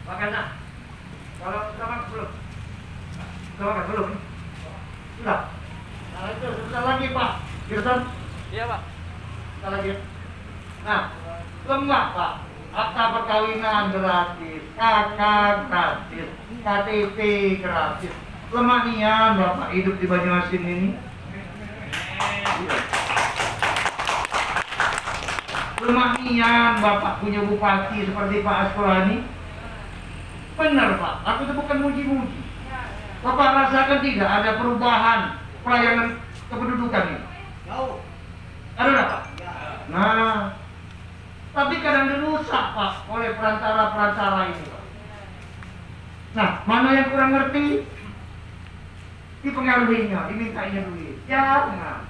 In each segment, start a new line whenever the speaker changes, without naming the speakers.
Makan nak. Kalau sudah makan belum? Sudah makan belum? Sudah. Nah itu sebentar lagi Pak. Kirsan?
Iya Pak.
Sebentar lagi. Nah, lemah Pak. Akta perkawinan gratis, kakak gratis, KTP gratis. Lemah nian Bapak hidup di Banyuasin ini. Lemah nian Bapak punya bupati seperti Pak Askolani. Benar Pak, aku itu bukan muji-muji. Bapak rasakan tidak ada perubahan pelayanan kependudukan ini? Ada nggak Pak? Nah, tapi kadang dirusak Pak oleh perantara-perantara ini Pak. Nah, mana yang kurang ngerti? Dipengaruhinya, dimintainya duit. Jangan.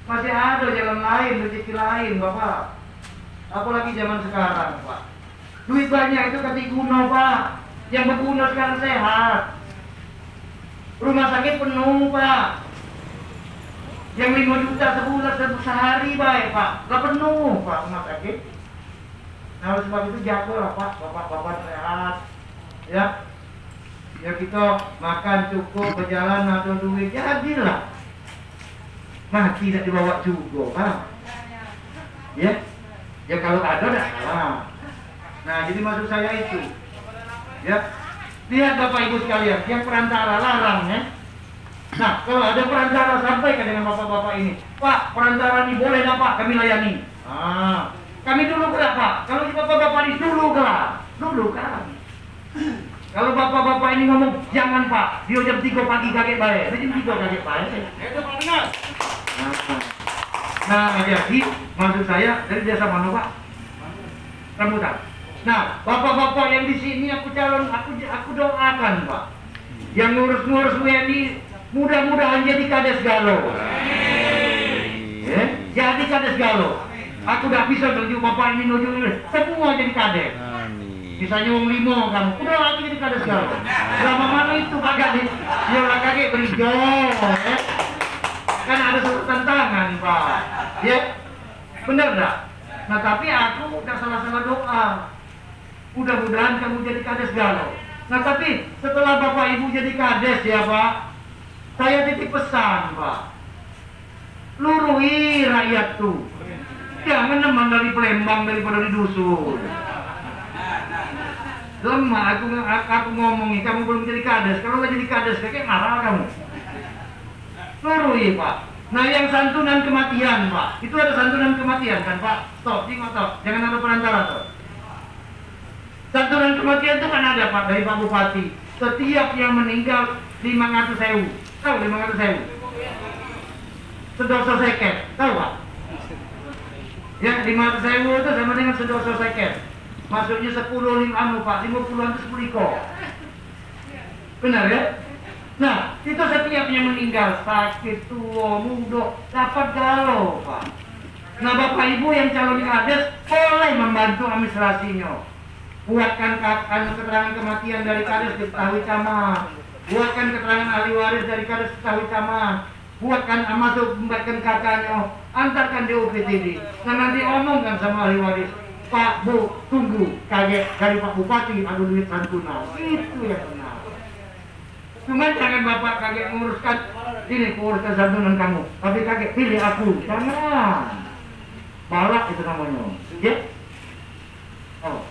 Masih ada jalan lain, rezeki lain Bapak. Apalagi zaman sekarang Pak. Duit banyak itu kati guna Pak. Yang berguna sekarang sehat. Rumah sakit penuh Pak. Yang 5 juta sebulan sehari baik Pak. Gak penuh Pak rumah sakit. Nah oleh sebab itu jagolah Pak. Bapak-bapak sehat. Ya. Ya kita makan cukup, berjalan atau duit. Jadilah. Mati tidak dibawa juga Pak. Ya. Ya kalau ada dah salah. Nah, jadi maksud saya itu, ya, lihat Bapak Ibu sekalian, yang perantara larang, ya. Nah, kalau ada perantara sampaikan dengan bapak-bapak ini, Pak, perantara ini boleh nggak Pak, kami layani. Kami dulu gerak Pak, kalau di bapak-bapak ini dulu kan. Kalau bapak-bapak ini ngomong, jangan Pak, dia jam 3 pagi kaget baik, jam 3 kaget baik. Itu Pak dengar. Nah, jadi maksud saya dari desa mana Pak? Rambutan. Nah, bapak-bapak yang di sini aku doakan Pak. Yang ngurus-ngurus WNI mudah-mudahan jadi kades galau. Jadi kades galau. Aku udah bisa nuju bapak ini nuju semua jadi kades. Misalnya wong limo kamu, udah lagi jadi kades galau. Lama mana itu kagak di dia lah kakek berijo. Kan ada suatu tantangan Pak. Ya, benar enggak? Nah tapi aku udah salah-salah doa. Mudah-mudahan kamu jadi kades galau. Nah tapi setelah Bapak Ibu jadi kades ya Pak, saya titip pesan Pak. Lurui rakyat tuh. Jangan nemang dari Palembang daripada di dusun. Lemah aku ngomongin kamu belum jadi kades. Kalau nggak jadi kades kayak marah kamu. Lurui Pak. Nah yang santunan kematian Pak, itu ada santunan kematian kan Pak? Stop, jangan ada perantara tuh. Santunan kematian itu kan ada Pak dari Pak Bupati. Setiap yang meninggal 500.000. Tahu 500.000? Sedoso seket, tahu Pak? Ya 500.000 itu sama dengan sedoso seket. Maksudnya 10 Pak, 50-an itu 10 iko. Benar ya? Nah, itu setiap yang meninggal sakit, tua, muda dapat galau Pak. Nah Bapak Ibu yang calon kades boleh membantu administrasinya. Buatkan keterangan kematian dari kades diketahui camat. Buatkan keterangan ahli waris dari kades diketahui camat. Buatkan masuk membuatkan kakaknya. Antarkan di UPTD. Nah nanti omongkan sama ahli waris. Pak, Bu, tunggu. Kaget dari Pak Bupati ada duit santunan. Itu yang benar. Cuman jangan Bapak kaget menguruskan ini menguruskan santunan kamu. Tapi kaget pilih aku. Jangan. Balak itu namanya. Ya? Oh.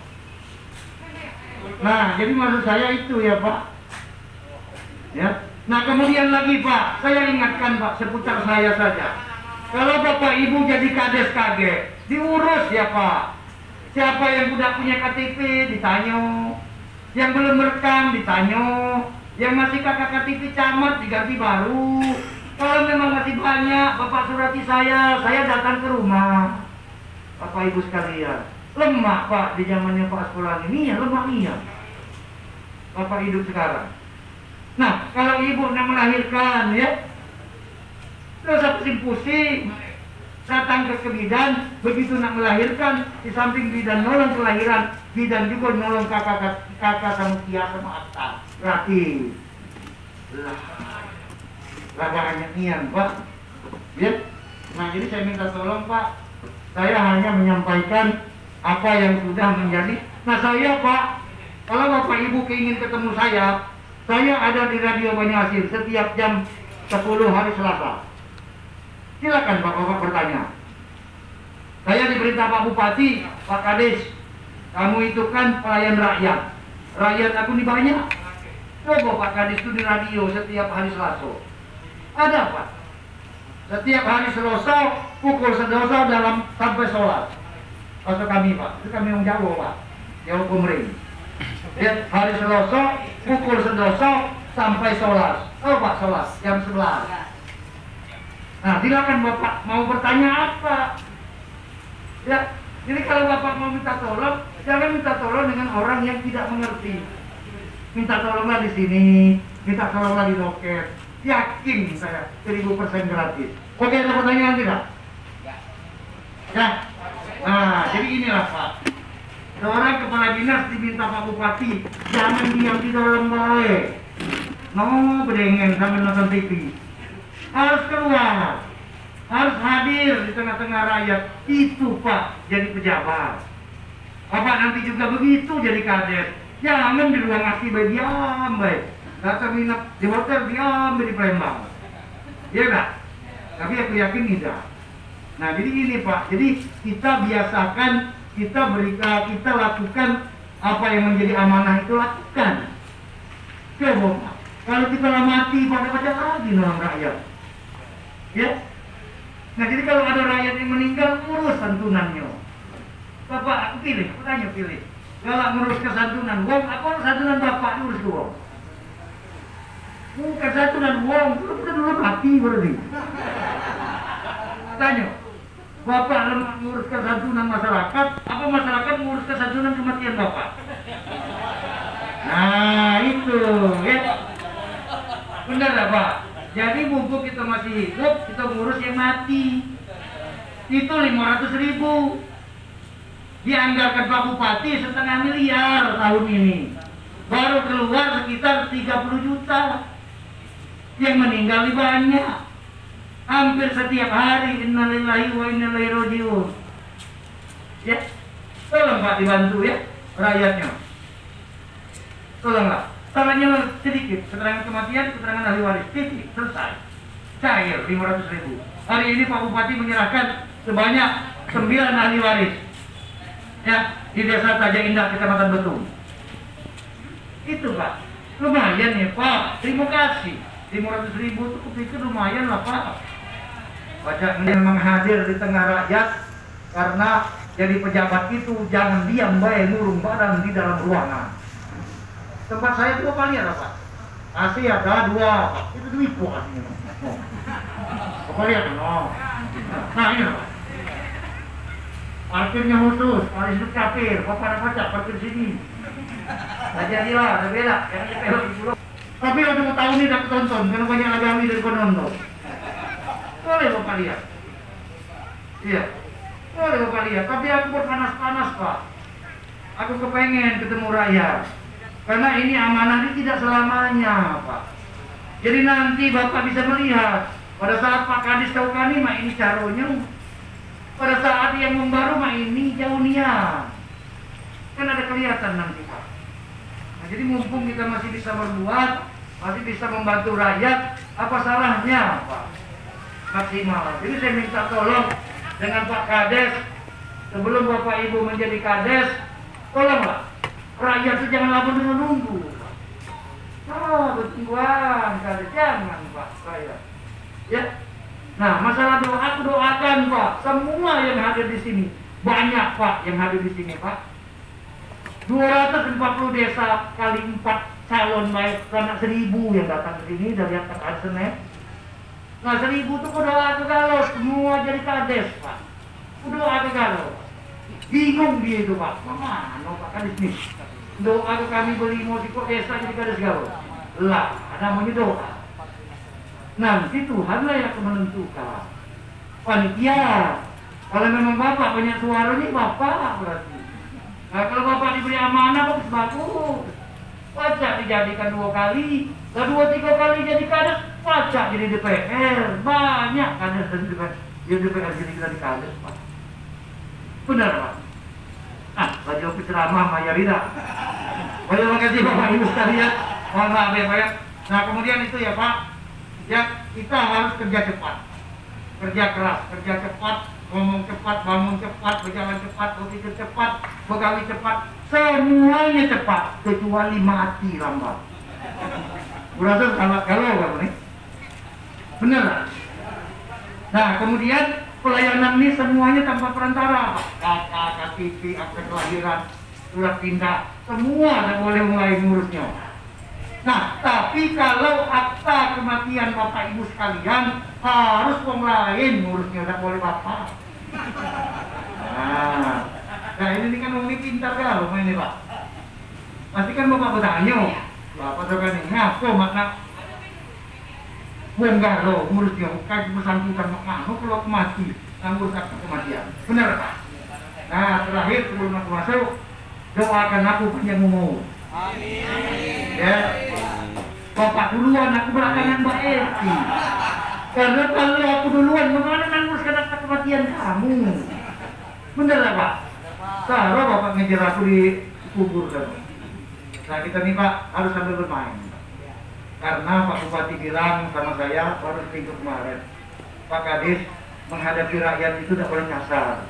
Nah, jadi maksud saya itu ya Pak. Ya. Nah, kemudian lagi Pak, saya ingatkan Pak seputar saya saja. Kalau Bapak Ibu jadi kades kaget, diurus ya Pak. Siapa yang sudah punya KTP ditanya, yang belum merekam ditanya, yang masih kakak KTP camat diganti baru. Kalau memang masih banyak, Bapak surati saya datang ke rumah. Bapak Ibu sekalian, lemah Pak di zamannya Pak Askolani ini ya lemah iya. Bapak hidup sekarang. Nah, kalau ibu nak melahirkan ya, terus pusing-pusing, datang ke bidan, begitu nak melahirkan, di samping bidan nolong kelahiran, bidan juga nolong kakak sama Kia sama Atta. Gratis. Lah banyak nian Pak. Ya. Nah jadi saya minta tolong Pak, saya hanya menyampaikan apa yang sudah menjadi. Nah saya Pak Kalau Bapak Ibu ingin ketemu saya ada di Radio Banyuasin setiap jam 10 hari Selasa. Silakan Bapak-Bapak bertanya. Saya diperintah Pak Bupati, Pak Kades, kamu itu kan pelayan rakyat. Rakyat aku ini banyak. Coba Pak Kades itu di radio setiap hari Selasa. Ada Pak. Setiap hari Selasa pukul 11 dalam sampai sholat. Atau kami Pak, itu kami yang Jawa Pak, Jawa Kumring. Ya, hari Selasa pukul 11 sampai sholat. Oh Pak, sholat jam 11. Nah, silakan Bapak mau bertanya apa? Ya, jadi kalau Bapak mau minta tolong, jangan minta tolong dengan orang yang tidak mengerti. Minta tolonglah di sini, minta tolonglah di loket. Yakin saya 1000% gratis. Oke, ada pertanyaan tidak? Ya. Nah, jadi inilah Pak. Seorang kepala dinas diminta Pak Bupati, jangan diam di dalam balai. No, bedengen sambil nonton TV. Harus keluar, harus hadir di tengah-tengah rakyat. Itu Pak, jadi pejabat. Bapak nanti juga begitu jadi kades. Jangan di ruang asli baik diam baik. Kata minat di hotel diam di Palembang. Iya enggak? Tapi aku yakin tidak. Nah, jadi ini Pak. Jadi kita biasakan, kita lakukan apa yang menjadi amanah itu lakukan. Coba Pak. Kalau kita mati pada lagi dalam rakyat. Ya. Nah, jadi kalau ada rakyat yang meninggal, urus santunannya. Bapak, aku pilih. Kalau ngurus kesantunan wong, apa santunan Bapak urus wong? Bukan santunan wong, udah dulu mati berarti. Tanya, Bapak ngurus kesantunan masyarakat, apa masyarakat ngurus kesantunan kematian Bapak? Nah, itu, ya. Benar lah Pak. Jadi mumpung kita masih hidup, kita ngurus yang mati. Itu 500.000. Dianggarkan Pak Bupati 1,5 miliar tahun ini. Baru keluar sekitar 30 juta. Yang meninggal banyak. Hampir setiap hari. Innalillahi wa inna ilaihi raji'un. Ya. Tolong Pak dibantu ya rakyatnya. Tolonglah. Salahnya sedikit, keterangan kematian, keterangan ahli waris, titik, selesai. Cair 500.000. Hari ini Pak Bupati menyerahkan sebanyak 9 ahli waris. Ya, di desa Taja Indah, Kecamatan Betung. Itu Pak, lumayan ya Pak. Terima kasih. 500.000 itu kupikir lumayan lah Pak. Baca memang hadir di tengah rakyat, karena jadi pejabat itu jangan diam baik ngurung badan di dalam ruangan. Tempat saya itu apa lihat Pak? AC ada 2, itu duit kok aslinya. Apa lihat? Nah ini Pak. Parkirnya khusus, paling hidup capir, Bapak pajak parkir sini. Nah jadilah, ada beda, yang dipelok di pulau. Tapi waktu mau tahu ini dapat tonton, karena banyak agami dari penonton. Boleh Bapak lihat. Iya, boleh Bapak lihat. Tapi aku berpanas-panas Pak. Aku kepengen ketemu rakyat. Karena ini amanah ini tidak selamanya Pak. Jadi nanti Bapak bisa melihat, pada saat Pak Kadis tahu kami, mah ini caronya. Pada saat yang membaru, mah ini jauhnya. Kan ada kelihatan nanti Pak. Nah, jadi mumpung kita masih bisa berbuat, masih bisa membantu rakyat, apa salahnya Pak? Maksimal. Jadi saya minta tolong dengan Pak Kades, sebelum Bapak Ibu menjadi Kades, tolonglah. Rakyat itu jangan lama nunggu. Bertungguan, jangan Pak saya. Ya. Nah, masalah doa, aku doakan Pak, semua yang hadir di sini, banyak Pak yang hadir di sini Pak. 240 desa kali 4 calon baik, karena 1000 yang datang ke sini dari atas Arsenet. Nah 1000 itu doa ke galau, semua jadi kades Pak. Doa ke galau. Bingung dia itu Pak, mana Pak Kadis nih? Doa ke kami beli musik desa jadi kades galau. Lah, namanya doa. Nanti Tuhanlah yang akan menentukan. Panitia, kalau memang Bapak banyak suaranya, Bapak berarti. Nah kalau Bapak diberi amanah, bagus. Pajak dijadikan 2 kali, 2-3 kali jadi kades, pajak jadi DPR. Banyak kades dan DPR jadi kades Pak. Benar Pak. Baju ceramah Maya Rida. Terima kasih Bapak Ibu sekalian. Mohon maaf ya Pak ya. Nah kemudian itu ya Pak, ya kita harus kerja cepat, kerja keras, kerja cepat, ngomong cepat, bangun cepat, berjalan cepat, berpikir cepat, begawi cepat, semuanya cepat kecuali mati lambat. Berasa salah kalau Bapak nih, bener lah. Nah kemudian pelayanan ini semuanya tanpa perantara, data, KTP, akte kelahiran, surat pindah, semua tidak boleh mulai ngurusnya. Nah, tapi kalau akta kematian Bapak Ibu sekalian harus orang lain ngurusnya, tidak boleh Bapak. Nah ini kan orang ini pintar kalau ini Pak. Pasti kan Bapak bertanya, Bapak kan ini apa makna? Enggak loh, ngurusnya bukan bersangkutan makna kalau mati, ngurus akta kematian. Benar Pak? Nah, terakhir sebelum aku masuk, doakan aku panjang umur. Amin. Ya. Bapak duluan, aku belakangan Mbak Eti. Karena kalau aku duluan, bagaimana nguruskan akta kematian kamu? Bener lah Pak? Taruh Bapak ngejar aku di kubur kan. Nah kita nih Pak harus sambil bermain. Karena Pak Bupati bilang sama saya baru minggu kemarin, Pak Kadis menghadapi rakyat itu tidak boleh kasar.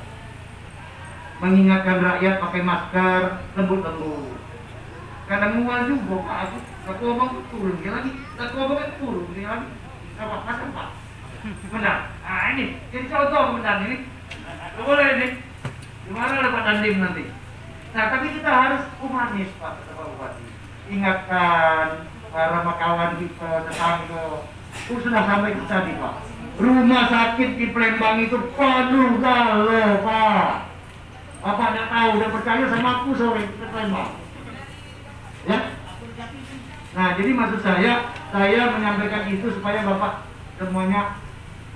Mengingatkan rakyat pakai masker, lembut-lembut. Kadang mual juga Pak, aku ngomong turun dia lagi, aku ngomong turun dia lagi. Apa kasar Pak? Benar. Nah ini contoh benar ini. Boleh nih. Gimana ada Pak Dandim nanti? Nah tapi kita harus humanis Pak, kata Pak Bupati. Ingatkan para kawan kita, tetangga. Itu sudah sampai ke tadi Pak. Rumah sakit di Palembang itu penuh galau Pak. Bapak tidak tahu, udah percaya sama aku sore ke Palembang. Ya. Nah jadi maksud saya menyampaikan itu supaya Bapak semuanya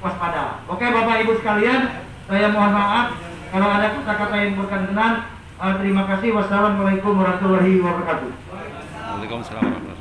waspada. Oke Bapak Ibu sekalian, saya mohon maaf kalau ada kata-kata yang berkenan. Terima kasih. Wassalamualaikum warahmatullahi wabarakatuh.
Waalaikumsalam.